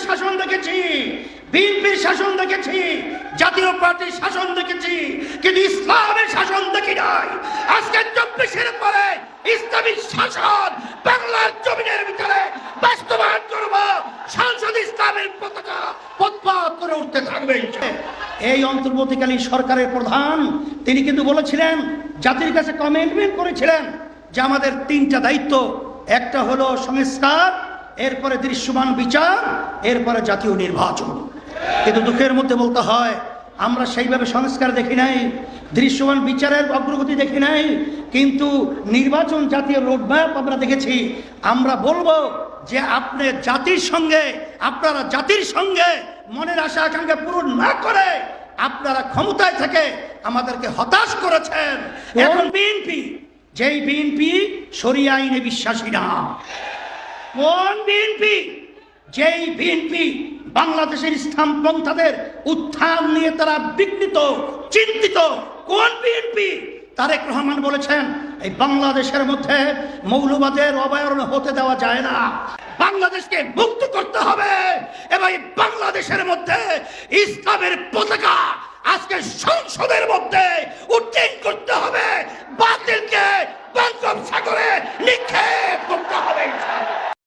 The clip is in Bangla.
শাসন দেখেছি, বিএনপির শাসন দেখেছি, জাতীয় পার্টির শাসন দেখেছি, কিন্তু ইসলামের শাসন দেখি নাই। আজকে 24-এর পরে ইসলামী শাসন বাংলার জমিনের ভিতরে বাস্তবায়ন করব। সংসদ ইসলামের পতাকা পথ করে উঠতে থাকবে। এই অন্তর্বর্তীকালীন সরকারের প্রধান তিনি কিন্তু বলেছিলেন, জাতির কাছে কমিটমেন্ট করেছিলেন যে আমাদের 3টা দায়িত্ব, একটা হলো সংস্কার, এরপরে দৃশ্যমান বিচার, এরপরে জাতীয় নির্বাচন। কিন্তু দুঃখের মধ্যে বলতে হয় আমরা সেইভাবে সংস্কার দেখি নাই, দৃশ্যমান বিচারের অগ্রগতি দেখি নাই, কিন্তু নির্বাচন জাতীয় রোডম্যাপ আমরা দেখেছি। আমরা বলবো যে আপনারা জাতির সঙ্গে মনের আশা আকাঙ্ক্ষা পূরণ না করে আপনারা ক্ষমতায় থেকে আমাদেরকে হতাশ করেছেন। এখন বিএনপি, যেই বিএনপি শরিয়া আইনে বিশ্বাসী না, কোন বিএনপি? যেই বিএনপি বাংলাদেশের ইসলামপন্থাদের উত্থান নিয়ে তারা বিঘ্নিত, চিন্তিত। কোন বিএনপি? তারেক রহমান বলেছেন এই বাংলাদেশের মধ্যে মৌলবাদের অভয়ারণ্য হতে দেওয়া যায় না, বাংলাদেশকে মুক্ত করতে হবে এবং বাংলাদেশের মধ্যে ইসলামের পতাকা আজকে সংসদের মধ্যে উড্ডীন